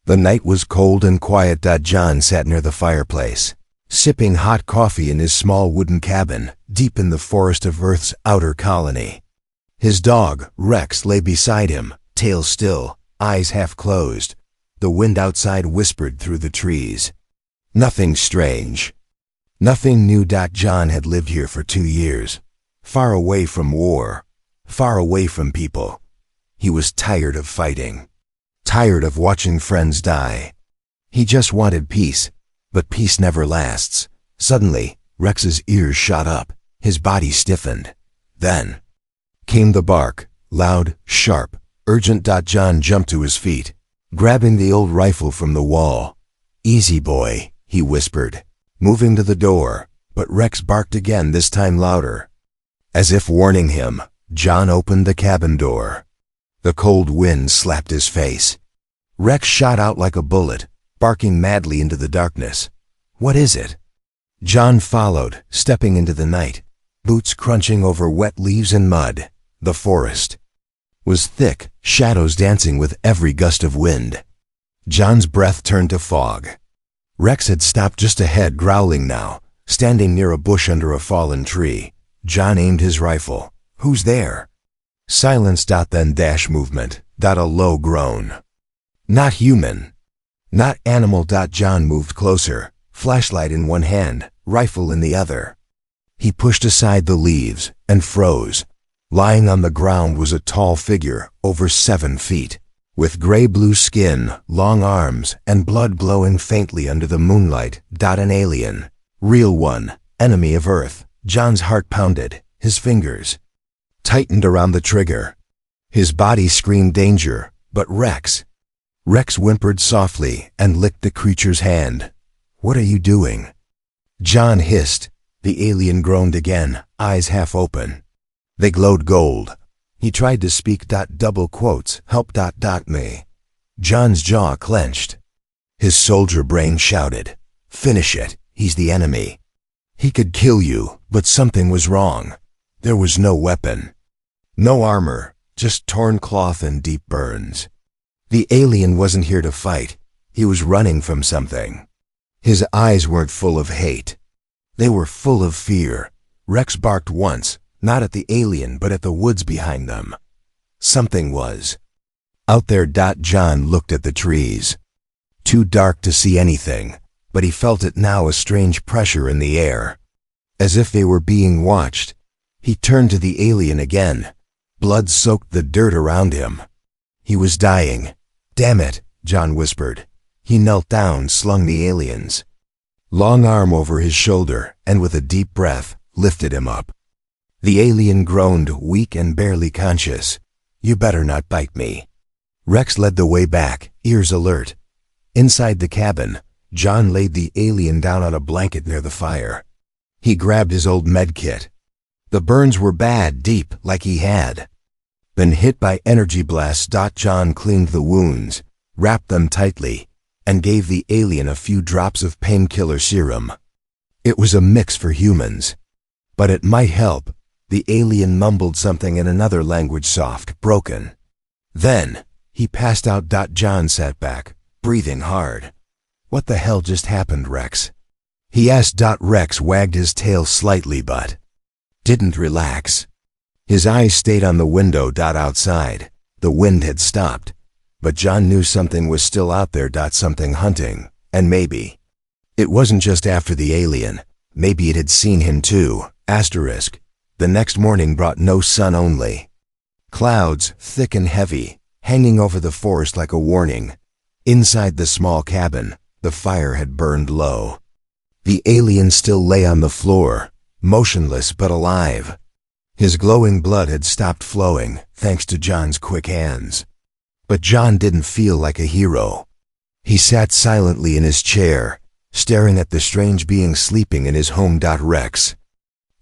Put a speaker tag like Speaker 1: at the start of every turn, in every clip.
Speaker 1: The night was cold and quiet. John sat near the fireplace, sipping hot coffee in his small wooden cabin, deep in the forest of Earth's outer colony. His dog, Rex, lay beside him, tail still, eyes half closed. The wind outside whispered through the trees. Nothing strange. Nothing new. John had lived here for 2 years, far away from war, far away from people. He was tired of fighting, tired of watching friends die. He just wanted peace, but peace never lasts. Suddenly, Rex's ears shot up, his body stiffened. Then came the bark, loud, sharp, urgent. John jumped to his feet, grabbing the old rifle from the wall. "Easy, boy," he whispered, moving to the door, but Rex barked again, this time louder. As if warning him, John opened the cabin door. The cold wind slapped his face. Rex shot out like a bullet, barking madly into the darkness. "What is it?" John followed, stepping into the night, boots crunching over wet leaves and mud. The forest was thick, shadows dancing with every gust of wind. John's breath turned to fog. Rex had stopped just ahead, growling now, standing near a bush under a fallen tree. John aimed his rifle. "Who's there?" Silence. Then dash movement. A low groan. Not human. Not animal. John moved closer, flashlight in one hand, rifle in the other. He pushed aside the leaves and froze. Lying on the ground was a tall figure, over 7 feet, with gray-blue skin, long arms, and blood glowing faintly under the moonlight. An alien. Real one. Enemy of Earth. John's heart pounded. His fingers tightened around the trigger. His body screamed danger, but Rex whimpered softly and licked the creature's hand. "What are you doing?" John hissed. The alien groaned again, eyes half open. They glowed gold. He tried to speak. Double quotes. "Help. Me." John's jaw clenched. His soldier brain shouted, "Finish it. He's the enemy. He could kill you." But something was wrong. There was no weapon, no armor, just torn cloth and deep burns. The alien wasn't here to fight. He was running from something. His eyes weren't full of hate. They were full of fear. Rex barked once, not at the alien but at the woods behind them. Something was out there. John looked at the trees. Too dark to see anything, but he felt it now, a strange pressure in the air, as if they were being watched. He turned to the alien again. Blood soaked the dirt around him. He was dying. "Damn it," John whispered. He knelt down, slung the alien's long arm over his shoulder, and with a deep breath, lifted him up. The alien groaned, weak and barely conscious. "You better not bite me." Rex led the way back, ears alert. Inside the cabin, John laid the alien down on a blanket near the fire. He grabbed his old med kit. The burns were bad, deep, like he had been hit by energy blasts. John cleaned the wounds, wrapped them tightly, and gave the alien a few drops of painkiller serum. It was a mix for humans, but it might help. The alien mumbled something in another language, soft, broken. Then he passed out. John sat back, breathing hard. "What the hell just happened, Rex?" he asked. Rex wagged his tail slightly but didn't relax. His eyes stayed on the window. Outside, the wind had stopped, but John knew something was still out there. Something hunting, and maybe it wasn't just after the alien. Maybe it had seen him too. Asterisk. The next morning brought no sun, only clouds, thick and heavy, hanging over the forest like a warning. Inside the small cabin, the fire had burned low. The alien still lay on the floor, motionless but alive. His glowing blood had stopped flowing, thanks to John's quick hands. But John didn't feel like a hero. He sat silently in his chair, staring at the strange being sleeping in his home. Rex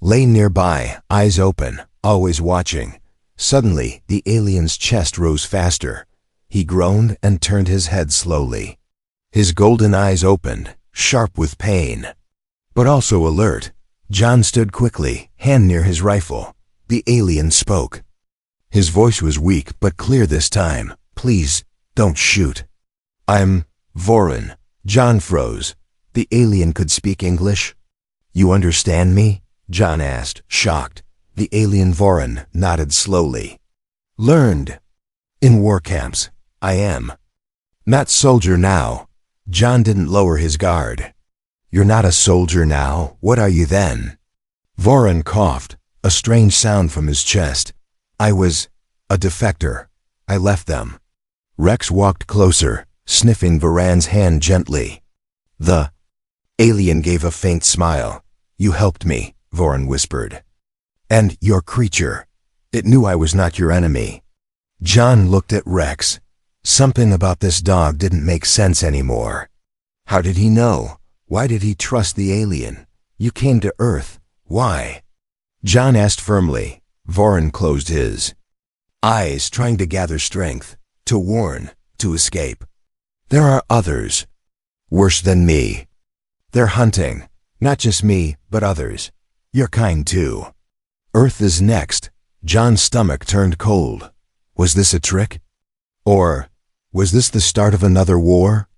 Speaker 1: lay nearby, eyes open, always watching. Suddenly, the alien's chest rose faster. He groaned and turned his head slowly. His golden eyes opened, sharp with pain, but also alert. John stood quickly, hand near his rifle. The alien spoke. His voice was weak but clear this time. "Please, don't shoot. I'm Voron. John froze. The alien could speak English? You understand me? John asked, shocked. The alien Voron nodded slowly. Learned. In war camps. I am. Not soldier now. John didn't lower his guard. You're not a soldier now. What are you then? Voron coughed, a strange sound from his chest. I was a defector. I left them. Rex walked closer, sniffing Voron's hand gently. The alien gave a faint smile. You helped me, Voron whispered. And your creature. It knew I was not your enemy. John looked at Rex. Something about this dog didn't make sense anymore. How did he know? Why did he trust the alien? You came to Earth. Why? John asked firmly. Voron closed his eyes, trying to gather strength, to warn, to escape. There are others. Worse than me. They're hunting. Not just me, but others. Your kind too. Earth is next. John's stomach turned cold. Was this a trick? Or was this the start of another war?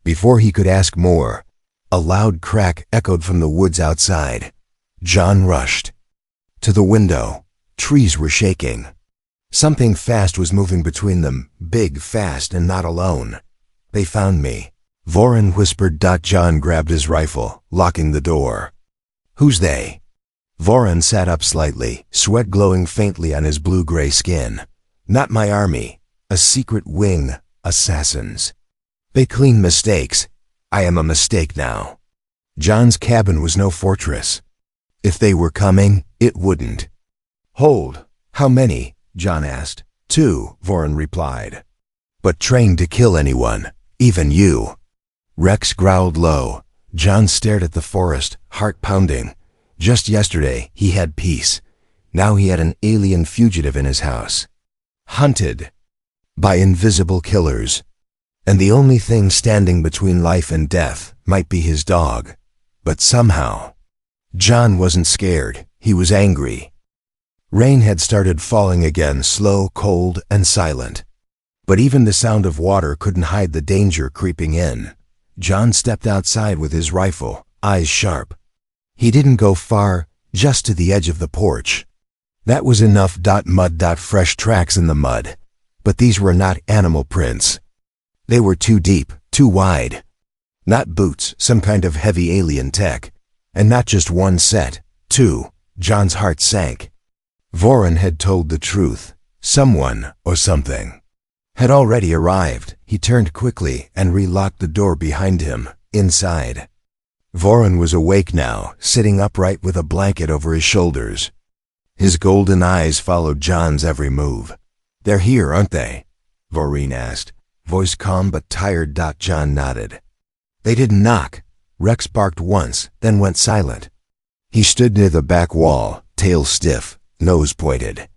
Speaker 1: Before he could ask more, a loud crack echoed from the woods outside. John rushed to the window. Trees were shaking. Something fast was moving between them, big, fast, and not alone. They found me. Voron whispered. John grabbed his rifle, locking the door. Who's they? Voron sat up slightly, sweat glowing faintly on his blue-gray skin. Not my army. A secret wing. Assassins. They clean mistakes. I am a mistake now. John's cabin was no fortress. If they were coming, it wouldn't. Hold. How many? John asked. 2, Voron replied. But trained to kill anyone, even you. Rex growled low. John stared at the forest, heart pounding. Just yesterday, he had peace. Now he had an alien fugitive in his house. Hunted by invisible killers. And the only thing standing between life and death might be his dog. But somehow, John wasn't scared. He was angry. Rain had started falling again, slow, cold, and silent. But even the sound of water couldn't hide the danger creeping in. John stepped outside with his rifle, eyes sharp. He didn't go far, just to the edge of the porch. That was enough. Mud. Fresh tracks in the mud. But these were not animal prints. They were too deep, too wide. Not boots, some kind of heavy alien tech. And not just one set, 2. John's heart sank. Voron had told the truth. Someone, or something, had already arrived. He turned quickly and relocked the door behind him, inside. Voron was awake now, sitting upright with a blanket over his shoulders. His golden eyes followed John's every move. They're here, aren't they? Voron asked, voice calm but tired. John nodded. They didn't knock. Rex barked once, then went silent. He stood near the back wall, tail stiff, nose pointed,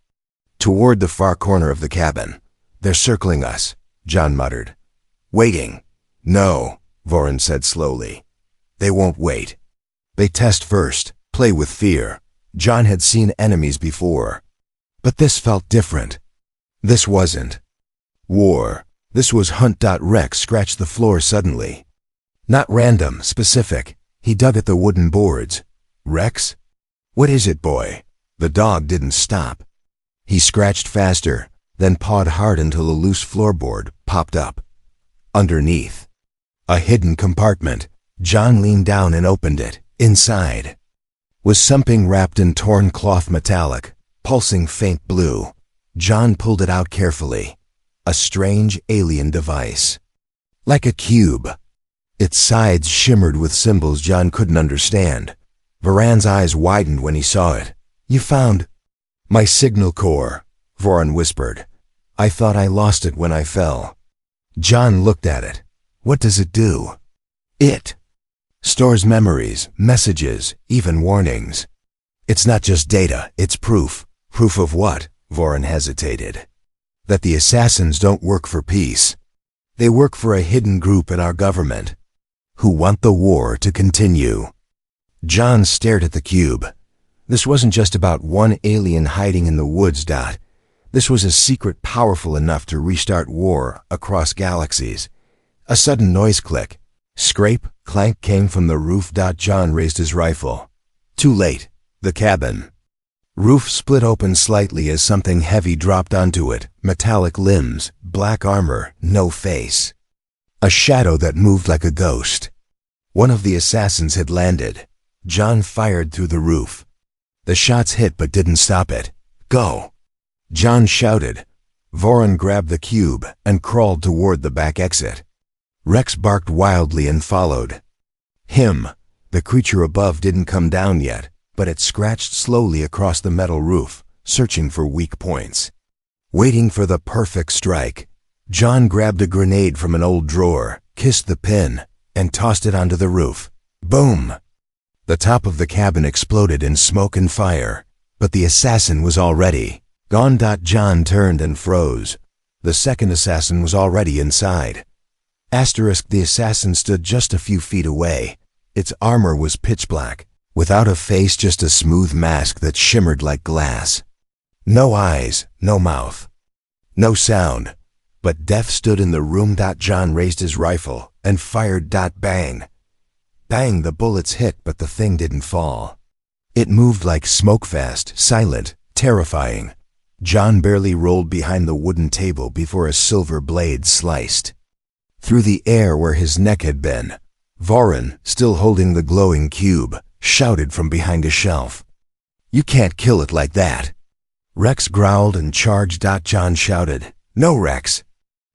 Speaker 1: toward the far corner of the cabin. They're circling us, John muttered. Waiting. No, Voron said slowly. They won't wait. They test first, play with fear. John had seen enemies before. But this felt different. This wasn't war. This was hunt. Rex scratched the floor suddenly. Not random, specific. He dug at the wooden boards. Rex? What is it, boy? The dog didn't stop. He scratched faster, then pawed hard until a loose floorboard popped up. Underneath, a hidden compartment. John leaned down and opened it. Inside was something wrapped in torn cloth, metallic, pulsing faint blue. John pulled it out carefully. A strange alien device. Like a cube. Its sides shimmered with symbols John couldn't understand. Voron's eyes widened when he saw it. You found my signal core, Voron whispered. I thought I lost it when I fell. John looked at it. What does it do? It stores memories, messages, even warnings. It's not just data, it's proof. Proof of what? Voron hesitated. That the assassins don't work for peace. They work for a hidden group in our government, who want the war to continue. John stared at the cube. This wasn't just about one alien hiding in the woods. This was a secret powerful enough to restart war across galaxies. A sudden noise click. Scrape, clank came from the roof. John raised his rifle. Too late. The cabin. Roof split open slightly as something heavy dropped onto it. Metallic limbs, black armor, no face. A shadow that moved like a ghost. One of the assassins had landed. John fired through the roof. The shots hit but didn't stop it. Go! John shouted. Voron grabbed the cube and crawled toward the back exit. Rex barked wildly and followed him. The creature above didn't come down yet, but it scratched slowly across the metal roof, searching for weak points. Waiting for the perfect strike, John grabbed a grenade from an old drawer, kissed the pin, and tossed it onto the roof. Boom! The top of the cabin exploded in smoke and fire, but the assassin was already gone. John turned and froze. The second assassin was already inside. The assassin stood just a few feet away. Its armor was pitch black, without a face, just a smooth mask that shimmered like glass. No eyes, no mouth, no sound, but death stood in the room. John raised his rifle and fired. Bang! Bang! The bullets hit, but the thing didn't fall. It moved like smoke, fast, silent, terrifying. John barely rolled behind the wooden table before a silver blade sliced through the air where his neck had been. Voron, still holding the glowing cube, shouted from behind a shelf. You can't kill it like that. Rex growled and charged. John shouted, No, Rex!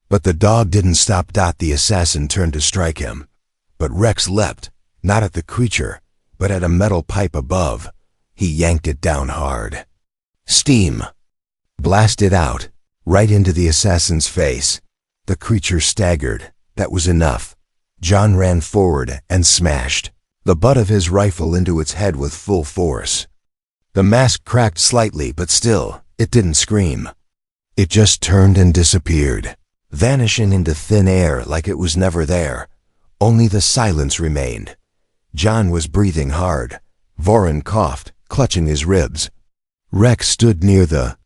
Speaker 1: But the dog didn't stop. The assassin turned to strike him. But Rex leapt, not at the creature, but at a metal pipe above. He yanked it down hard. Steam blasted out, right into the assassin's face. The creature staggered. That was enough. John ran forward and smashed the butt of his rifle into its head with full force. The mask cracked slightly, but still, it didn't scream. It just turned and disappeared, vanishing into thin air like it was never there. Only the silence remained. John was breathing hard. Voron coughed, clutching his ribs. Rex stood near the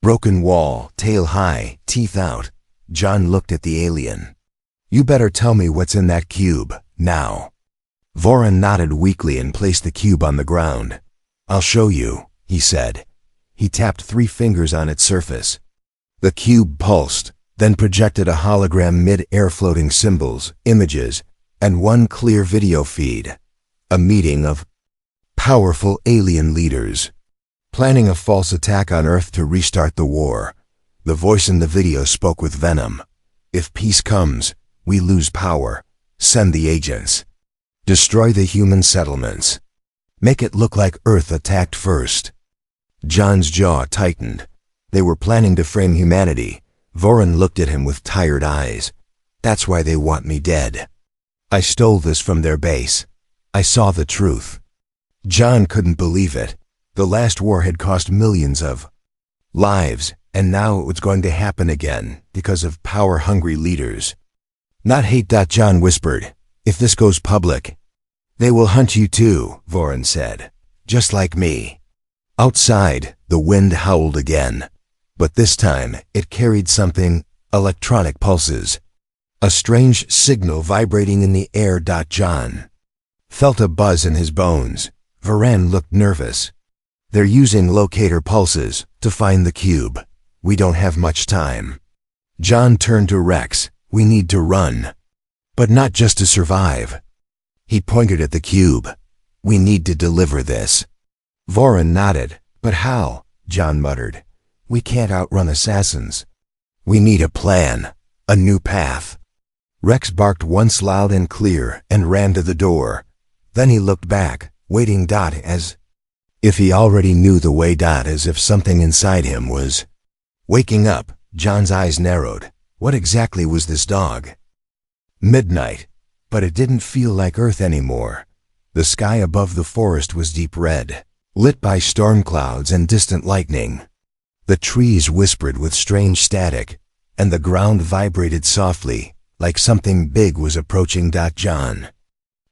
Speaker 1: broken wall, tail high, teeth out. John looked at the alien. You better tell me what's in that cube, now. Voron nodded weakly and placed the cube on the ground. I'll show you, he said. He tapped 3 fingers on its surface. The cube pulsed, then projected a hologram mid-air, floating symbols, images, and one clear video feed. A meeting of powerful alien leaders, planning a false attack on Earth to restart the war. The voice in the video spoke with venom. If peace comes, we lose power. Send the agents. Destroy the human settlements. Make it look like Earth attacked first. John's jaw tightened. They were planning to frame humanity. Voron looked at him with tired eyes. That's why they want me dead. I stole this from their base. I saw the truth. John couldn't believe it. The last war had cost millions of lives, and now it was going to happen again because of power-hungry leaders. Not hate. John whispered. If this goes public, they will hunt you too, Voron said. Just like me. Outside, the wind howled again. But this time, it carried something, electronic pulses. A strange signal vibrating in the air. John felt a buzz in his bones. Voron looked nervous. They're using locator pulses to find the cube. We don't have much time. John turned to Rex. We need to run. But not just to survive. He pointed at the cube. We need to deliver this. Voron nodded. But how? John muttered. We can't outrun assassins. We need a plan. A new path. Rex barked once loud and clear and ran to the door. Then he looked back, waiting. As if he already knew the way. As if something inside him was waking up. John's eyes narrowed. What exactly was this dog? Midnight. But it didn't feel like Earth anymore. The sky above the forest was deep red, lit by storm clouds and distant lightning. The trees whispered with strange static, and the ground vibrated softly, like something big was approaching. John,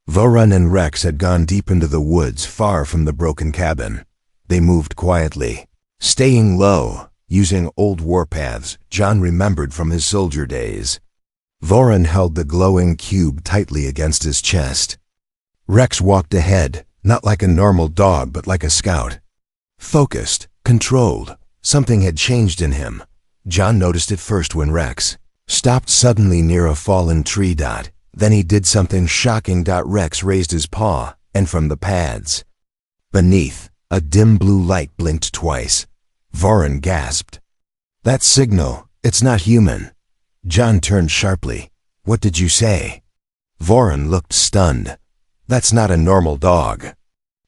Speaker 1: Voron and Rex had gone deep into the woods far from the broken cabin. They moved quietly, staying low, using old warpaths John remembered from his soldier days. Voron held the glowing cube tightly against his chest. Rex walked ahead, not like a normal dog but like a scout. Focused, controlled, something had changed in him. John noticed it first when Rex stopped suddenly near a fallen tree. Then he did something shocking. Rex raised his paw, and from the pads beneath, a dim blue light blinked twice. Voron gasped. That signal, it's not human. John turned sharply. What did you say? Voron looked stunned. That's not a normal dog.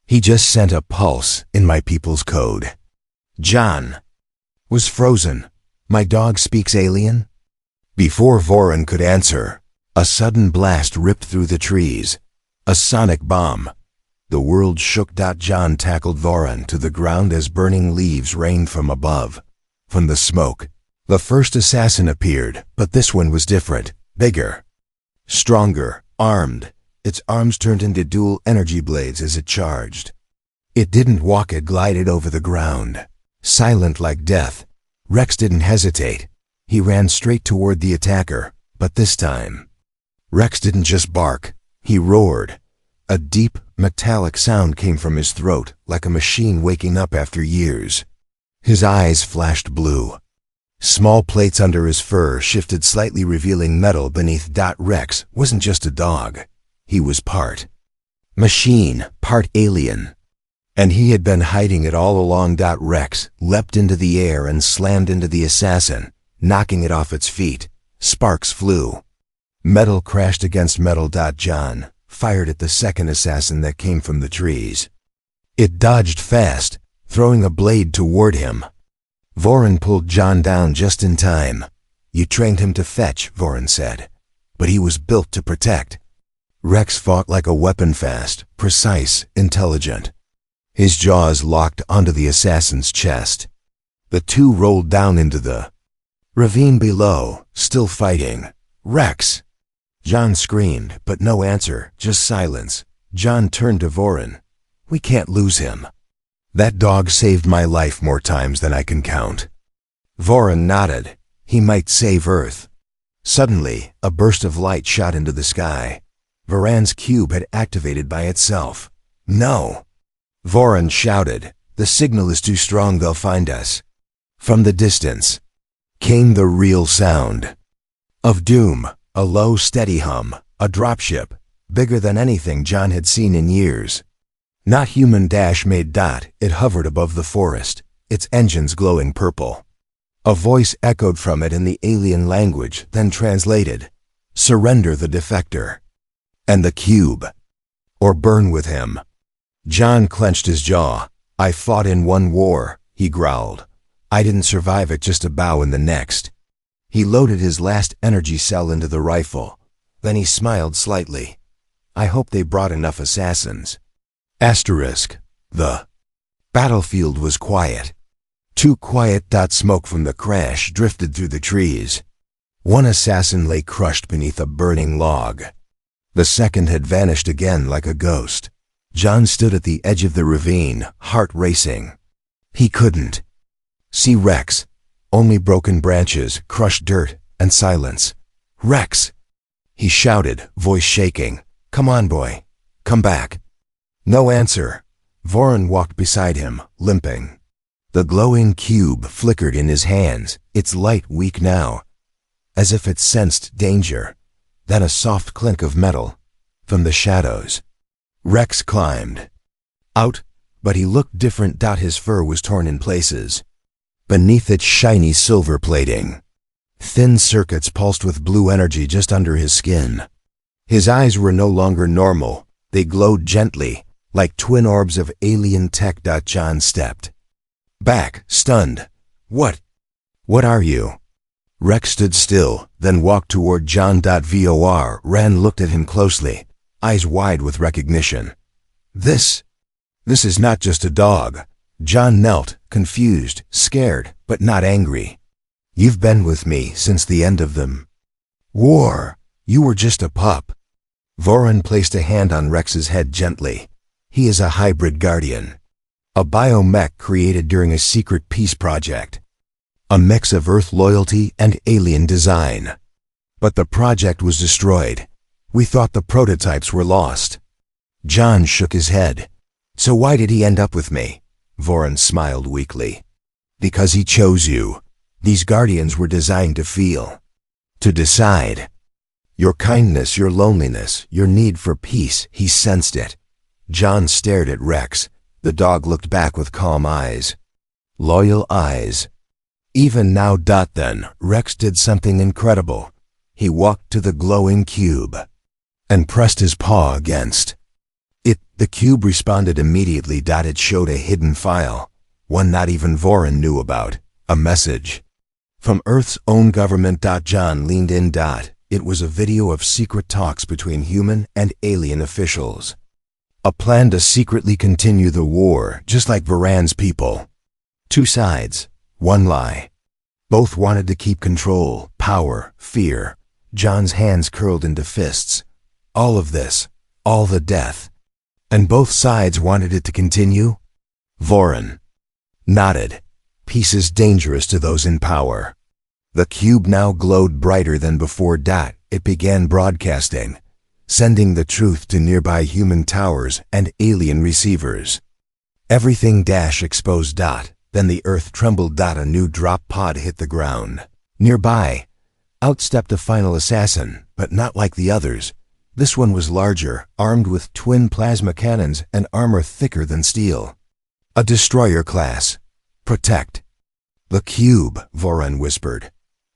Speaker 1: He just sent a pulse in my people's code. John was frozen. My dog speaks alien? Before Voron could answer, a sudden blast ripped through the trees. A sonic bomb. The world shook. John tackled Voron to the ground as burning leaves rained from above. From the smoke, the first assassin appeared, but this one was different, bigger, stronger, armed. Its arms turned into dual energy blades as it charged. It didn't walk, it glided over the ground. Silent like death, Rex didn't hesitate. He ran straight toward the attacker, but this time, Rex didn't just bark, he roared. A deep, metallic sound came from his throat, like a machine waking up after years. His eyes flashed blue. Small plates under his fur shifted slightly, revealing metal beneath. Rex wasn't just a dog. He was part machine, part alien. And he had been hiding it all along. Rex leapt into the air and slammed into the assassin, knocking it off its feet. Sparks flew. Metal crashed against metal. John fired at the second assassin that came from the trees. It dodged fast, throwing a blade toward him. Voron pulled John down just in time. You trained him to fetch, Voron said, but he was built to protect. Rex fought like a weapon, fast, precise, intelligent. His jaws locked onto the assassin's chest. The two rolled down into the ravine below, still fighting. Rex! John screamed, but no answer, just silence. John turned to Voron. We can't lose him. That dog saved my life more times than I can count. Voron nodded. He might save Earth. Suddenly, a burst of light shot into the sky. Voron's cube had activated by itself. No! Voron shouted. The signal is too strong, they'll find us. From the distance came the real sound of doom, a low, steady hum, a dropship, bigger than anything John had seen in years. Not human made. It hovered above the forest, its engines glowing purple. A voice echoed from it in the alien language, then translated. Surrender the defector. And the cube. Or burn with him. John clenched his jaw. I fought in one war, he growled. I didn't survive it, just a bow in the next. He loaded his last energy cell into the rifle. Then he smiled slightly. I hope they brought enough assassins. Asterisk. The battlefield was quiet. Too quiet. Smoke from the crash drifted through the trees. One assassin lay crushed beneath a burning log. The second had vanished again like a ghost. John stood at the edge of the ravine, heart racing. He couldn't see Rex. Only broken branches, crushed dirt, and silence. Rex! He shouted, voice shaking. Come on, boy. Come back. No answer. Voron walked beside him, limping. The glowing cube flickered in his hands, its light weak now, as if it sensed danger. Then a soft clink of metal from the shadows. Rex climbed out, but he looked different. His fur was torn in places. Beneath its shiny silver plating, thin circuits pulsed with blue energy just under his skin. His eyes were no longer normal. They glowed gently, like twin orbs of alien tech. John stepped back, stunned. What are you? Rex stood still, then walked toward John. Vor ran, looked at him closely, eyes wide with recognition. This is not just a dog. John knelt, confused, scared, but not angry. You've been with me since the end of the war. You were just a pup. Voron placed a hand on Rex's head gently. He is a hybrid guardian. A biomech created during a secret peace project. A mix of Earth loyalty and alien design. But the project was destroyed. We thought the prototypes were lost. John shook his head. So why did he end up with me? Voron smiled weakly. Because he chose you. These guardians were designed to feel. To decide. Your kindness, your loneliness, your need for peace, he sensed it. John stared at Rex. The dog looked back with calm eyes. Loyal eyes. Even now. Then, Rex did something incredible. He walked to the glowing cube and pressed his paw against it. The cube responded immediately. It showed a hidden file, one not even Voron knew about, a message from Earth's own government. John leaned in. It was a video of secret talks between human and alien officials. A plan to secretly continue the war, just like Varan's people. Two sides, one lie. Both wanted to keep control, power, fear. John's hands curled into fists. All of this, all the death. And both sides wanted it to continue? Voron nodded. Peace is dangerous to those in power. The cube now glowed brighter than before. It began broadcasting, sending the truth to nearby human towers and alien receivers. Everything exposed. Then the earth trembled. A new drop pod hit the ground. Nearby, out stepped a final assassin, but not like the others. This one was larger, armed with twin plasma cannons and armor thicker than steel. A destroyer class. Protect. The cube, Voron whispered.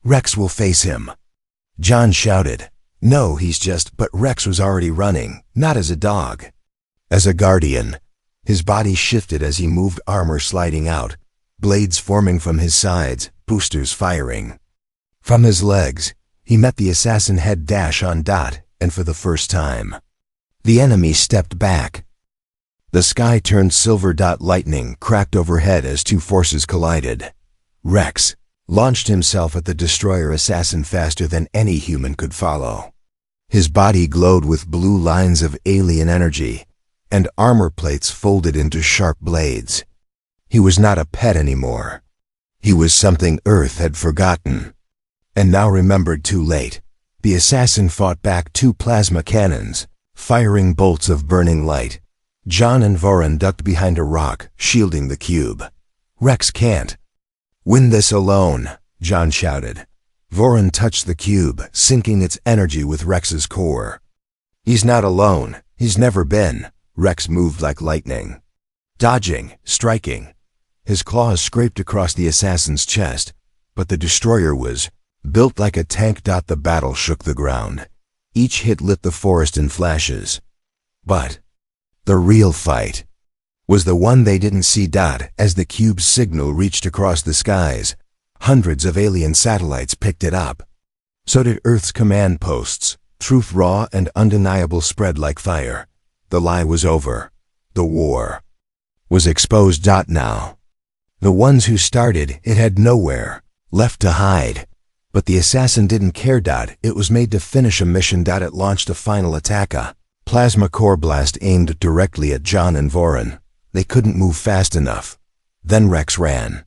Speaker 1: Rex will face him. John shouted. No, he's just... But Rex was already running, not as a dog. As a guardian. His body shifted as he moved, armor sliding out, blades forming from his sides, boosters firing. From his legs, he met the assassin head on. And for the first time, the enemy stepped back. The sky turned silver. Lightning cracked overhead as two forces collided. Rex launched himself at the destroyer assassin faster than any human could follow. His body glowed with blue lines of alien energy, and armor plates folded into sharp blades. He was not a pet anymore. He was something Earth had forgotten, and now remembered too late. The assassin fought back two plasma cannons, firing bolts of burning light. John and Voron ducked behind a rock, shielding the cube. Rex can't win this alone, John shouted. Voron touched the cube, syncing its energy with Rex's core. He's not alone. He's never been. Rex moved like lightning, dodging, striking. His claws scraped across the assassin's chest, but the destroyer was built like a tank. The battle shook the ground. Each hit lit the forest in flashes. But the real fight was the one they didn't see. As the cube's signal reached across the skies, hundreds of alien satellites picked it up. So did Earth's command posts. Truth, raw and undeniable, spread like fire. The lie was over. The war was exposed. Now, the ones who started it had nowhere left to hide. But the assassin didn't care. It was made to finish a mission. It launched a final attack, a plasma core blast aimed directly at John and Voron. They couldn't move fast enough. Then Rex ran.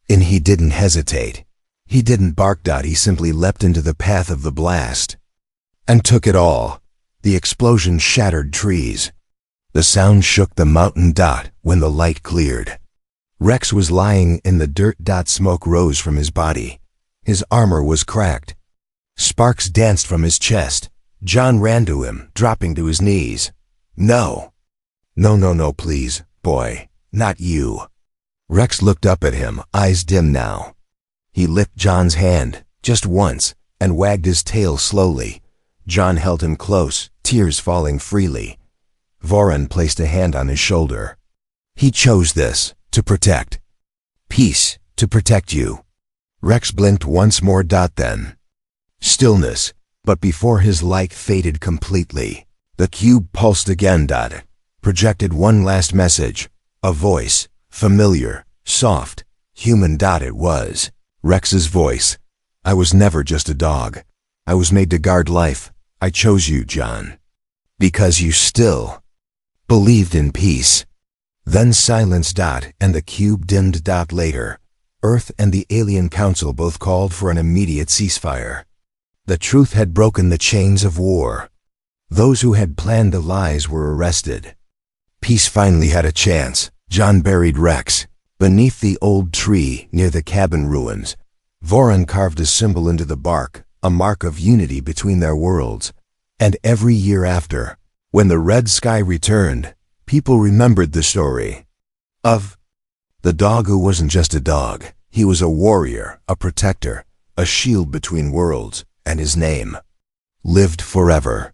Speaker 1: And he didn't hesitate. He didn't bark. He simply leapt into the path of the blast and took it all. The explosion shattered trees. The sound shook the mountain. When the light cleared, Rex was lying in the dirt. Smoke rose from his body. His armor was cracked. Sparks danced from his chest. John ran to him, dropping to his knees. No. No, please, boy, not you. Rex looked up at him, eyes dim now. He licked John's hand, just once, and wagged his tail slowly. John held him close, tears falling freely. Voron placed a hand on his shoulder. He chose this, to protect. Peace, to protect you. Rex blinked once more. Then stillness, but before his light faded completely, the cube pulsed again. Projected one last message, a voice, familiar, soft, human. It was Rex's voice. I was never just a dog. I was made to guard life. I chose you, John, because you still believed in peace. Then silence. And the cube dimmed. Later, Earth and the Alien Council both called for an immediate ceasefire. The truth had broken the chains of war. Those who had planned the lies were arrested. Peace finally had a chance. John buried Rex beneath the old tree near the cabin ruins. Voron carved a symbol into the bark, a mark of unity between their worlds. And every year after, when the red sky returned, people remembered the story of the dog who wasn't just a dog. He was a warrior, a protector, a shield between worlds, and his name lived forever.